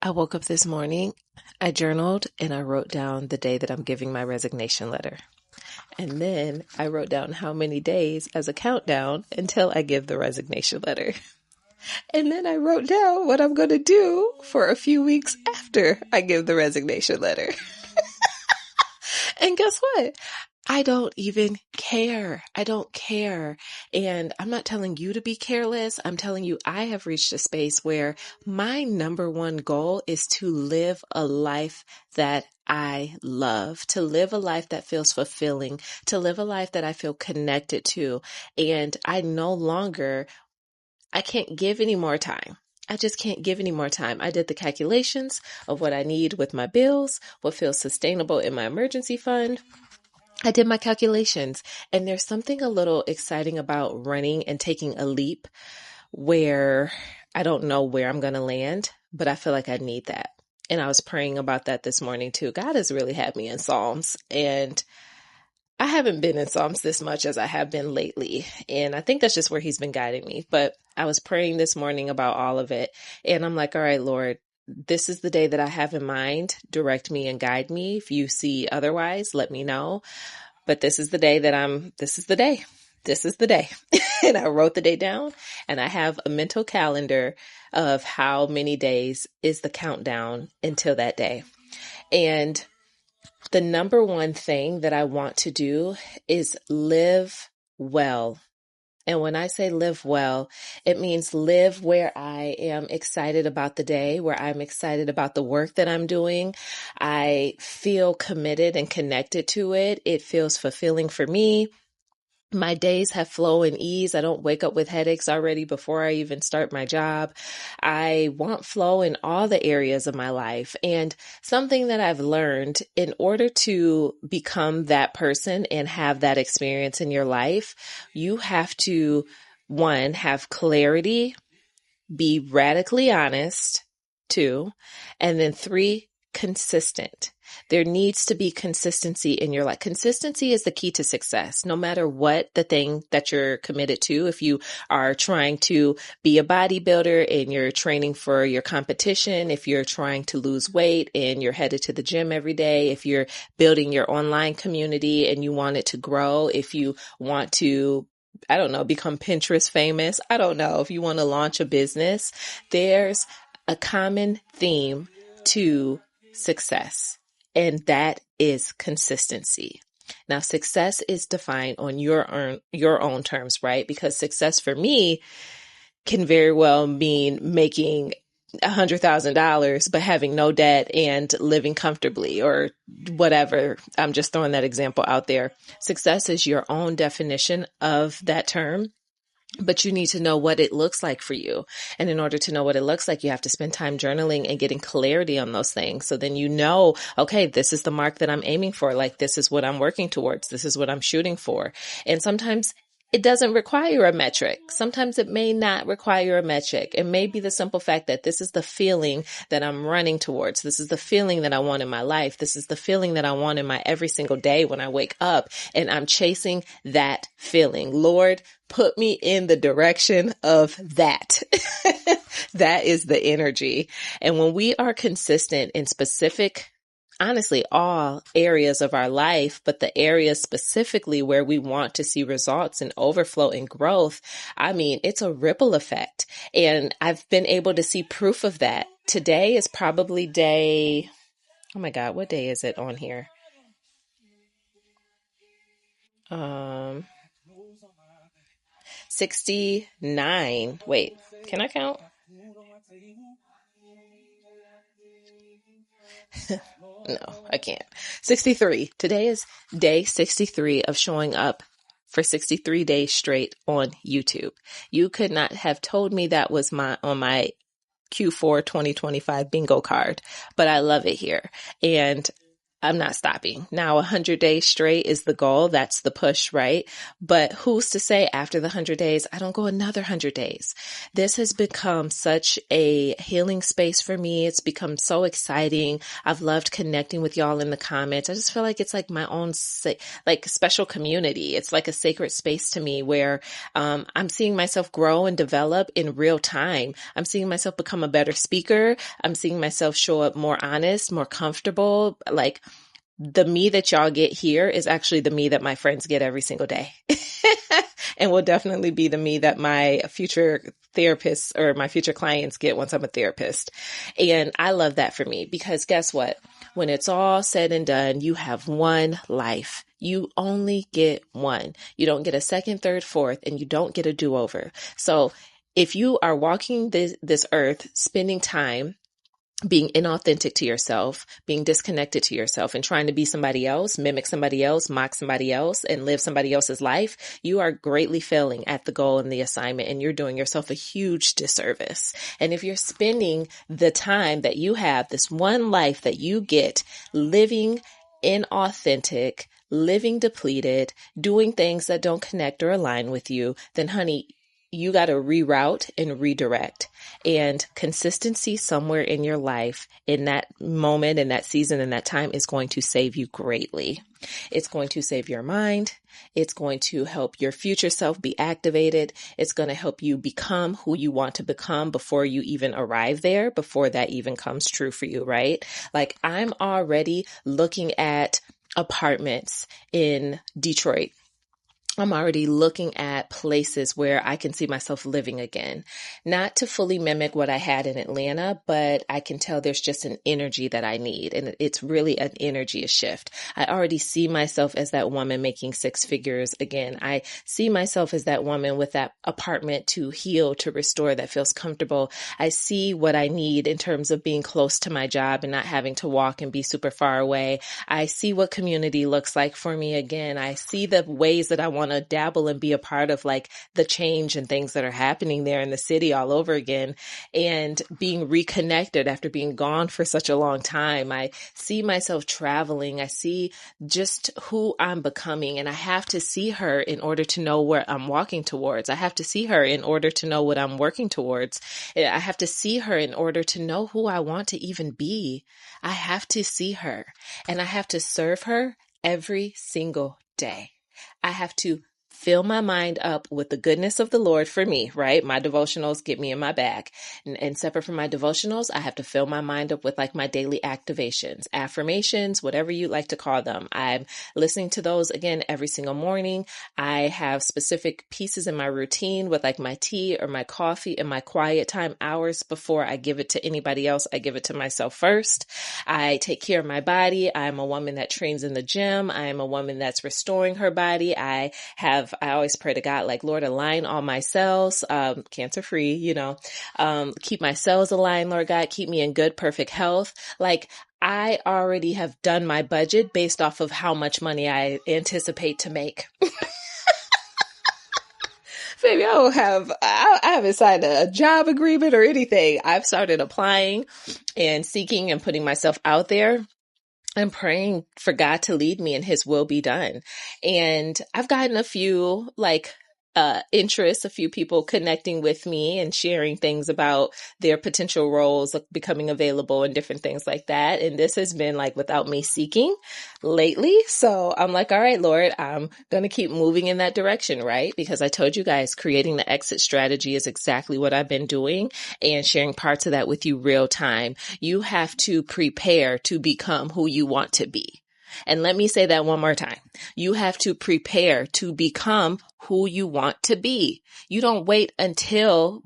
I woke up this morning, I journaled, and I wrote down the day that I'm giving my resignation letter. And then I wrote down how many days as a countdown until I give the resignation letter. And then I wrote down what I'm going to do for a few weeks after I give the resignation letter. And guess what? I don't even care. I don't care. And I'm not telling you to be careless. I'm telling you, I have reached a space where my number one goal is to live a life that I love, to live a life that feels fulfilling, to live a life that I feel connected to. And I can't give any more time. I just can't give any more time. I did the calculations of what I need with my bills, what feels sustainable in my emergency fund. I did my calculations, and there's something a little exciting about running and taking a leap where I don't know where I'm going to land, but I feel like I need that. And I was praying about that this morning too. God has really had me in Psalms, and I haven't been in Psalms this much as I have been lately. And I think that's just where he's been guiding me. But I was praying this morning about all of it. And I'm like, all right, Lord, this is the day that I have in mind. Direct me and guide me. If you see otherwise, let me know. But this is the day this is the day. This is the day. And I wrote the day down, and I have a mental calendar of how many days is the countdown until that day. And the number one thing that I want to do is live well. And when I say live well, it means live where I am excited about the day, where I'm excited about the work that I'm doing. I feel committed and connected to it. It feels fulfilling for me. My days have flow and ease. I don't wake up with headaches already before I even start my job. I want flow in all the areas of my life. And something that I've learned, in order to become that person and have that experience in your life, you have to, one, have clarity, be radically honest, two, and then three, consistent. There needs to be consistency in your life. Consistency is the key to success, no matter what the thing that you're committed to. If you are trying to be a bodybuilder and you're training for your competition, if you're trying to lose weight and you're headed to the gym every day, if you're building your online community and you want it to grow, if you want to become Pinterest famous. I don't know. If you want to launch a business, there's a common theme to success, and that is consistency. Now, success is defined on your own terms, right? Because success for me can very well mean making $100,000, but having no debt and living comfortably or whatever. I'm just throwing that example out there. Success is your own definition of that term, but you need to know what it looks like for you. And in order to know what it looks like, you have to spend time journaling and getting clarity on those things. So then you know, okay, this is the mark that I'm aiming for. Like, this is what I'm working towards. This is what I'm shooting for. And sometimes it doesn't require a metric. Sometimes it may not require a metric. It may be the simple fact that this is the feeling that I'm running towards. This is the feeling that I want in my life. This is the feeling that I want in my every single day when I wake up, and I'm chasing that feeling. Lord, put me in the direction of that. That is the energy. And when we are consistent in specific, honestly, all areas of our life, but the areas specifically where we want to see results and overflow and growth, I mean, it's a ripple effect. And I've been able to see proof of that. Today is probably oh my God, what day is it on here? 69. Wait, can I count? No, I can't. 63. Today is day 63 of showing up for 63 days straight on YouTube. You could not have told me that was on my Q4 2025 bingo card, but I love it here. And I'm not stopping. Now, 100 days straight is the goal. That's the push, right? But who's to say after the 100 days, I don't go another 100 days? This has become such a healing space for me. It's become so exciting. I've loved connecting with y'all in the comments. I just feel like it's like my own, like special community. It's like a sacred space to me where, I'm seeing myself grow and develop in real time. I'm seeing myself become a better speaker. I'm seeing myself show up more honest, more comfortable, like, the me that y'all get here is actually the me that my friends get every single day. And will definitely be the me that my future therapists or my future clients get once I'm a therapist. And I love that for me because guess what? When it's all said and done, you have one life. You only get one. You don't get a second, third, fourth, and you don't get a do-over. So if you are walking this earth, spending time being inauthentic to yourself, being disconnected to yourself and trying to be somebody else, mimic somebody else, mock somebody else, and live somebody else's life, you are greatly failing at the goal and the assignment, and you're doing yourself a huge disservice. And if you're spending the time that you have, this one life that you get, living inauthentic, living depleted, doing things that don't connect or align with you, then honey, you got to reroute and redirect. And consistency somewhere in your life, in that moment, in that season, in that time is going to save you greatly. It's going to save your mind. It's going to help your future self be activated. It's going to help you become who you want to become before you even arrive there, before that even comes true for you, right? Like I'm already looking at apartments in Detroit. I'm already looking at places where I can see myself living again, not to fully mimic what I had in Atlanta, but I can tell there's just an energy that I need. And it's really an energy shift. I already see myself as that woman making six figures again. I see myself as that woman with that apartment to heal, to restore, that feels comfortable. I see what I need in terms of being close to my job and not having to walk and be super far away. I see what community looks like for me again. I see the ways that I want to dabble and be a part of like the change and things that are happening there in the city all over again, and being reconnected after being gone for such a long time. I see myself traveling. I see just who I'm becoming, and I have to see her in order to know where I'm walking towards. I have to see her in order to know what I'm working towards. I have to see her in order to know who I want to even be. I have to see her, and I have to serve her every single day. I have to fill my mind up with the goodness of the Lord for me, right? My devotionals get me in my bag. And separate from my devotionals, I have to fill my mind up with like my daily activations, affirmations, whatever you like to call them. I'm listening to those again every single morning. I have specific pieces in my routine with like my tea or my coffee and my quiet time hours before I give it to anybody else. I give it to myself first. I take care of my body. I'm a woman that trains in the gym. I am a woman that's restoring her body. I always pray to God, like, Lord, align all my cells, cancer free, keep my cells aligned, Lord God, keep me in good, perfect health. Like, I already have done my budget based off of how much money I anticipate to make. Baby, I haven't signed a job agreement or anything. I've started applying and seeking and putting myself out there. I'm praying for God to lead me and his will be done. And I've gotten a few interests, a few people connecting with me and sharing things about their potential roles becoming available and different things like that. And this has been like without me seeking lately. So I'm like, all right, Lord, I'm going to keep moving in that direction, right? Because I told you guys creating the exit strategy is exactly what I've been doing and sharing parts of that with you real time. You have to prepare to become who you want to be. And let me say that one more time. You have to prepare to become who you want to be. You don't wait until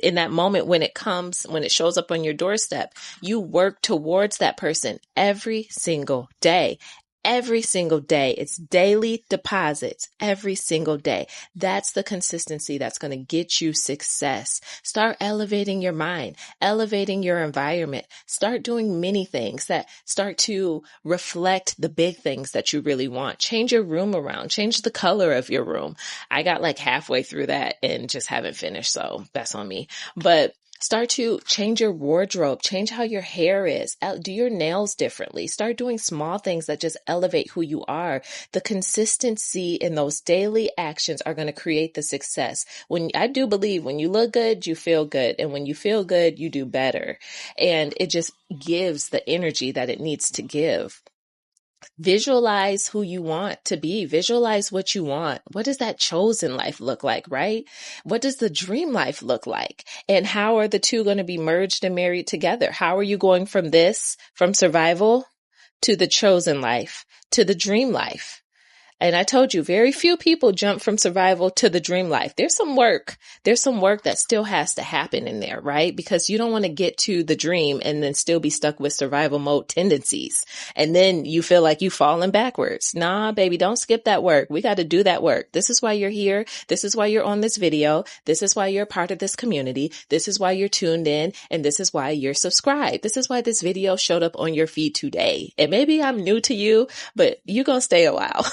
in that moment when it comes, when it shows up on your doorstep. You work towards that person every single day. Every single day. It's daily deposits every single day. That's the consistency that's going to get you success. Start elevating your mind, elevating your environment. Start doing many things that start to reflect the big things that you really want. Change your room around. Change the color of your room. I got like halfway through that and just haven't finished, so that's on me. But Start to change your wardrobe, change how your hair is, do your nails differently. Start doing small things that just elevate who you are. The consistency in those daily actions are going to create the success. I do believe when you look good, you feel good. And when you feel good, you do better. And it just gives the energy that it needs to give. Visualize who you want to be. Visualize what you want. What does that chosen life look like, right? What does the dream life look like? And how are the two going to be merged and married together? How are you going from survival to the chosen life, to the dream life? And I told you, very few people jump from survival to the dream life. There's some work. There's some work that still has to happen in there, right? Because you don't want to get to the dream and then still be stuck with survival mode tendencies. And then you feel like you've fallen backwards. Nah, baby, don't skip that work. We got to do that work. This is why you're here. This is why you're on this video. This is why you're part of this community. This is why you're tuned in. And this is why you're subscribed. This is why this video showed up on your feed today. And maybe I'm new to you, but you're going to stay a while.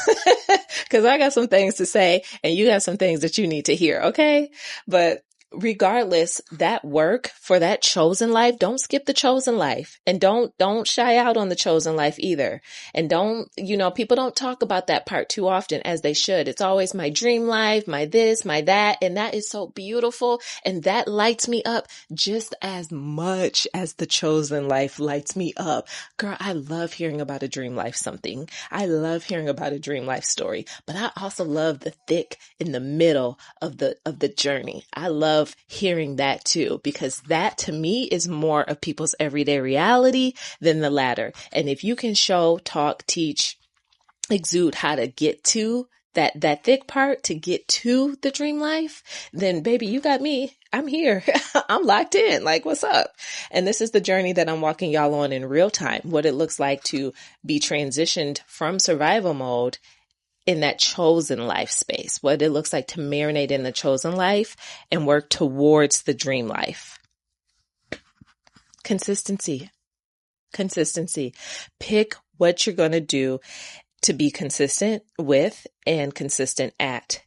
Because I got some things to say and you have some things that you need to hear, okay? But regardless, that work for that chosen life, don't skip the chosen life, and don't shy out on the chosen life either. And people don't talk about that part too often as they should. It's always my dream life, my this, my that. And that is so beautiful. And that lights me up just as much as the chosen life lights me up. Girl, I love hearing about a dream life something. I love hearing about a dream life story, but I also love the thick in the middle of the journey. I love hearing that too, because that to me is more of people's everyday reality than the latter. And if you can show, talk, teach, exude how to get to that thick part to get to the dream life, then baby, you got me. I'm here. I'm locked in. Like, what's up? And this is the journey that I'm walking y'all on in real time, what it looks like to be transitioned from survival mode in that chosen life space, what it looks like to marinate in the chosen life and work towards the dream life. Consistency. Pick what you're going to do to be consistent with and consistent at.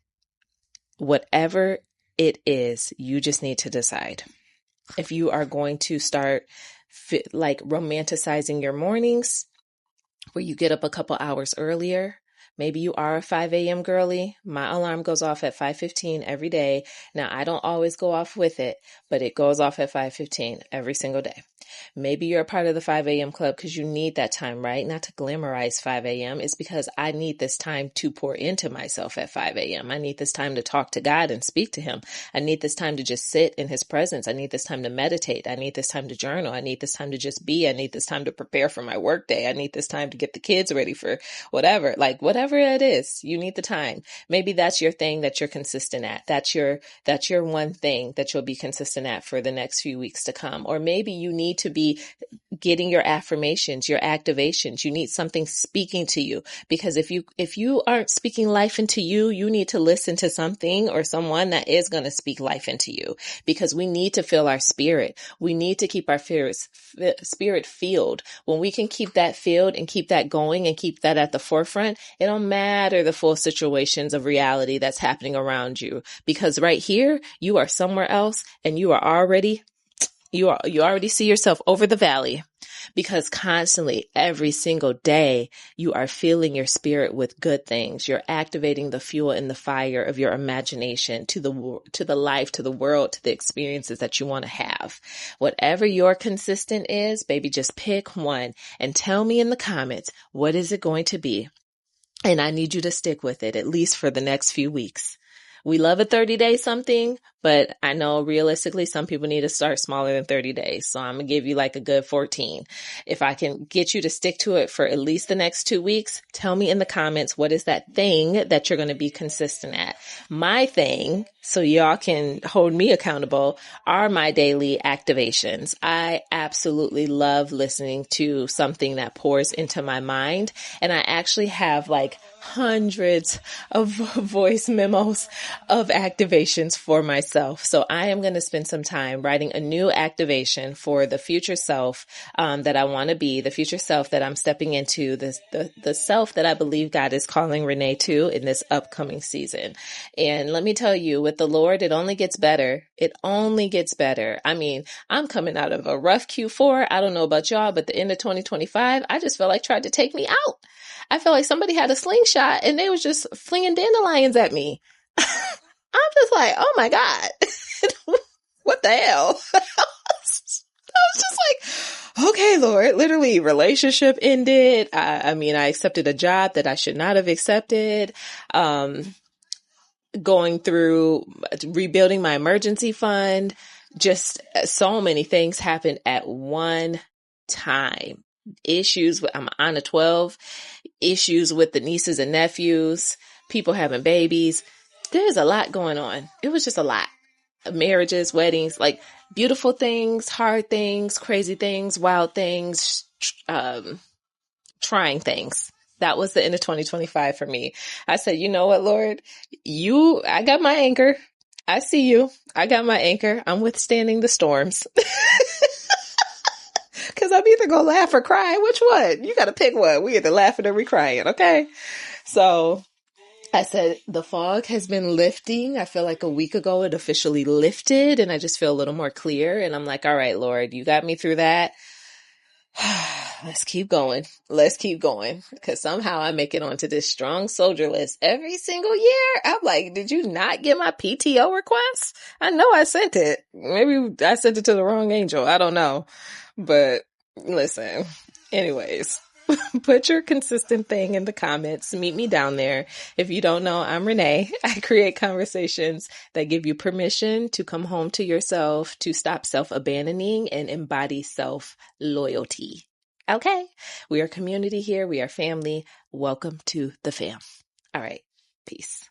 Whatever it is, you just need to decide. If you are going to start romanticizing your mornings, where you get up a couple hours earlier. Maybe you are a 5 a.m. girly. My alarm goes off at 5:15 every day. Now, I don't always go off with it, but it goes off at 5:15 every single day. Maybe you're a part of the 5 a.m. club because you need that time, right? Not to glamorize 5 a.m. It's because I need this time to pour into myself at 5 a.m. I need this time to talk to God and speak to him. I need this time to just sit in his presence. I need this time to meditate. I need this time to journal. I need this time to just be. I need this time to prepare for my work day. I need this time to get the kids ready for whatever it is. You need the time. Maybe that's your thing that you're consistent at. That's your one thing that you'll be consistent at for the next few weeks to come. Or maybe you need to be getting your affirmations, your activations. You need something speaking to you, because if you aren't speaking life into you, you need to listen to something or someone that is going to speak life into you, because we need to feel our spirit. We need to keep our spirit filled. When we can keep that filled and keep that going and keep that at the forefront, it don't matter the full situations of reality that's happening around you, because right here, you are somewhere else and you already see yourself over the valley, because constantly, every single day, you are filling your spirit with good things. You're activating the fuel and the fire of your imagination to the life, to the world, to the experiences that you want to have. Whatever your consistent is, baby, just pick one and tell me in the comments, what is it going to be? And I need you to stick with it, at least for the next few weeks. We love a 30-day something, but I know realistically some people need to start smaller than 30 days. So I'm going to give you like a good 14. If I can get you to stick to it for at least the next 2 weeks, tell me in the comments, what is that thing that you're going to be consistent at? My thing, so y'all can hold me accountable, are my daily activations. I absolutely love listening to something that pours into my mind. And I actually have hundreds of voice memos of activations for myself. myself. So I am going to spend some time writing a new activation for the future self that I want to be, the future self that I'm stepping into, the self that I believe God is calling Renee to in this upcoming season. And let me tell you, with the Lord, it only gets better. It only gets better. I mean, I'm coming out of a rough Q4. I don't know about y'all, but the end of 2025, I just felt like tried to take me out. I felt like somebody had a slingshot and they was just flinging dandelions at me. I'm just like, oh my God, what the hell? I was just like, okay, Lord, literally relationship ended. I mean, I accepted a job that I should not have accepted. Going through rebuilding my emergency fund, just so many things happened at one time. Issues with, I'm on a 12, issues with the nieces and nephews, people having babies. There's a lot going on. It was just a lot. Marriages, weddings, like beautiful things, hard things, crazy things, wild things, trying things. That was the end of 2025 for me. I said, you know what, Lord, I got my anchor. I see you. I got my anchor. I'm withstanding the storms. Cause I'm either going to laugh or cry. Which one? You got to pick one. We either laughing or we crying. Okay. So I said, the fog has been lifting. I feel like a week ago it officially lifted and I just feel a little more clear. And I'm like, all right, Lord, you got me through that. Let's keep going. Let's keep going. Because somehow I make it onto this strong soldier list every single year. I'm like, did you not get my PTO request? I know I sent it. Maybe I sent it to the wrong angel. I don't know. But listen, anyways, put your consistent thing in the comments. Meet me down there. If you don't know, I'm Renee. I create conversations that give you permission to come home to yourself, to stop self-abandoning and embody self-loyalty. Okay. We are community here. We are family. Welcome to the fam. All right. Peace.